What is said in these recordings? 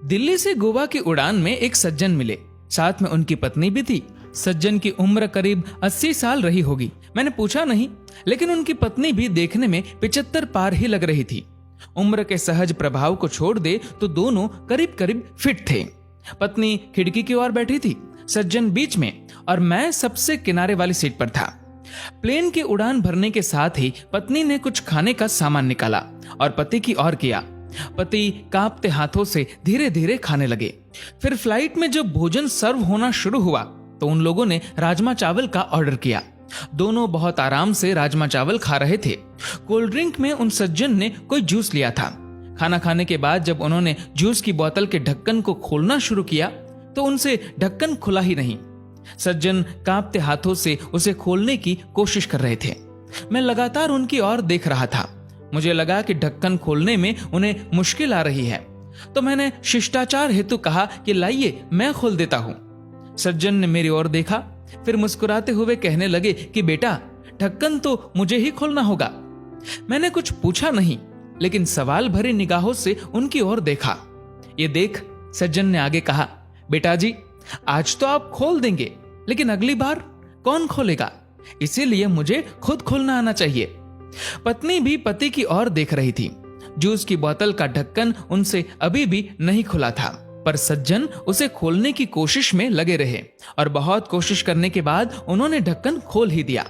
दिल्ली से गोवा की उड़ान में एक सज्जन मिले, साथ में उनकी पत्नी भी थी। सज्जन की उम्र करीब 80 साल रही होगी। मैंने पूछा नहीं, लेकिन उनकी पत्नी भी देखने में 75 पार ही लग रही थी। उम्र के सहज प्रभाव को छोड़ दे तो दोनों करीब करीब फिट थे। पत्नी खिड़की की ओर बैठी थी, सज्जन बीच में और मैं सबसे किनारे वाली सीट पर था। प्लेन की उड़ान भरने के साथ ही पत्नी ने कुछ खाने का सामान निकाला और पति की ओर किया। पति कांपते हाथों से धीरे धीरे खाने लगे। फिर फ्लाइट में जब भोजन सर्व होना शुरू हुआ तो उन लोगों ने राजमा चावल का ऑर्डर किया। दोनों बहुत आराम से राजमा चावल खा रहे थे। कोल्ड ड्रिंक में उन सज्जन ने कोई जूस लिया था। खाना खाने के बाद जब उन्होंने जूस की बोतल के ढक्कन को खोलना शुरू किया तो उनसे ढक्कन खुला ही नहीं। सज्जन कांपते हाथों से उसे खोलने की कोशिश कर रहे थे। मैं लगातार उनकी ओर देख रहा था। मुझे लगा कि ढक्कन खोलने में उन्हें मुश्किल आ रही है, तो मैंने शिष्टाचार हेतु कहा कि लाइए मैं खोल देता हूं। सज्जन ने मेरी ओर देखा, फिर मुस्कुराते हुए कहने लगे कि बेटा, ढक्कन तो मुझे ही खोलना होगा। मैंने कुछ पूछा नहीं, लेकिन सवाल भरी निगाहों से उनकी ओर देखा। ये देख, सज्जन ने आगे कहा, बेटा जी, आज तो आप खोल देंगे, लेकिन अगली बार कौन खोलेगा? इसीलिए मुझे खुद खोलना आना चाहिए। पत्नी भी पति की ओर देख रही थी। जूस की बोतल का ढक्कन उनसे अभी भी नहीं खुला था, पर सज्जन उसे खोलने की कोशिश में लगे रहे और बहुत कोशिश करने के बाद उन्होंने ढक्कन खोल ही दिया।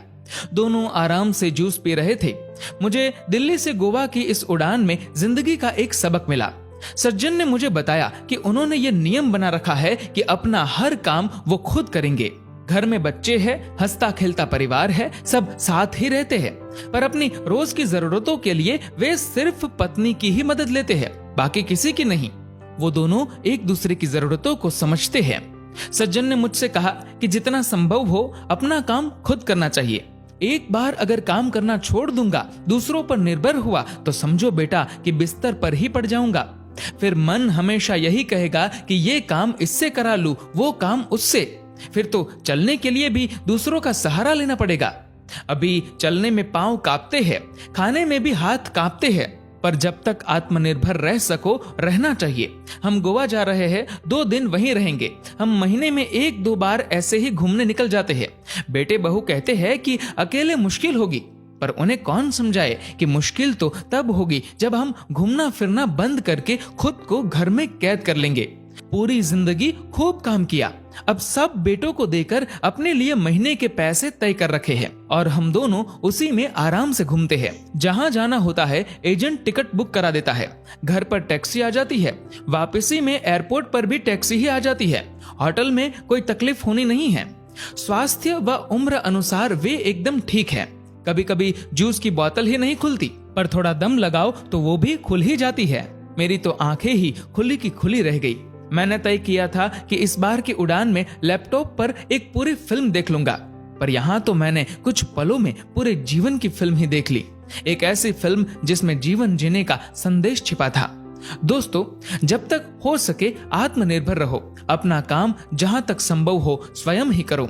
दोनों आराम से जूस पी रहे थे। मुझे दिल्ली से गोवा की इस उड़ान में जिंदगी का एक सबक मिला। सज्जन ने मुझे बताया कि उन्होंने ये नियम बना रखा है कि अपना हर काम वो खुद करेंगे। घर में बच्चे हैं, हंसता खेलता परिवार है, सब साथ ही रहते हैं, पर अपनी रोज की जरूरतों के लिए वे सिर्फ पत्नी की ही मदद लेते हैं, बाकी किसी की नहीं। वो दोनों एक दूसरे की जरूरतों को समझते हैं। सज्जन ने मुझसे कहा कि जितना संभव हो अपना काम खुद करना चाहिए। एक बार अगर काम करना छोड़ दूंगा, दूसरों पर निर्भर हुआ, तो समझो बेटा कि बिस्तर पर ही पड़ जाऊंगा। फिर मन हमेशा यही कहेगा कि ये काम इससे करा लूं, वो काम उससे। फिर तो चलने के लिए भी दूसरों का सहारा लेना पड़ेगा। अभी चलने में पांव कांपते हैं, खाने में भी हाथ कांपते हैं, पर जब तक आत्मनिर्भर रह सको रहना चाहिए। हम गोवा जा रहे हैं, 2 दिन वहीं रहेंगे। हम महीने में 1-2 बार ऐसे ही घूमने निकल जाते हैं। बेटे बहू कहते हैं कि अकेले मुश्किल होगी, पर उन्हें कौन समझाए कि मुश्किल तो तब होगी जब हम घूमना फिरना बंद करके खुद को घर में कैद कर लेंगे। पूरी जिंदगी खूब काम किया, अब सब बेटों को देकर अपने लिए महीने के पैसे तय कर रखे हैं और हम दोनों उसी में आराम से घूमते हैं। जहां जाना होता है एजेंट टिकट बुक करा देता है, घर पर टैक्सी आ जाती है, वापसी में एयरपोर्ट पर भी टैक्सी ही आ जाती है। होटल में कोई तकलीफ होनी नहीं है। स्वास्थ्य व उम्र अनुसार वे एकदम ठीक है। कभी कभी जूस की बोतल ही नहीं खुलती, पर थोड़ा दम लगाओ तो वो भी खुल ही जाती है। मेरी तो आंखें ही खुली की खुली रह गई। मैंने तय किया था कि इस बार की उड़ान में लैपटॉप पर एक पूरी फिल्म देख लूंगा, पर यहाँ तो मैंने कुछ पलों में पूरे जीवन की फिल्म ही देख ली। एक ऐसी फिल्म जिसमें जीवन जीने का संदेश छिपा था। दोस्तों, जब तक हो सके आत्मनिर्भर रहो। अपना काम जहां तक संभव हो स्वयं ही करो।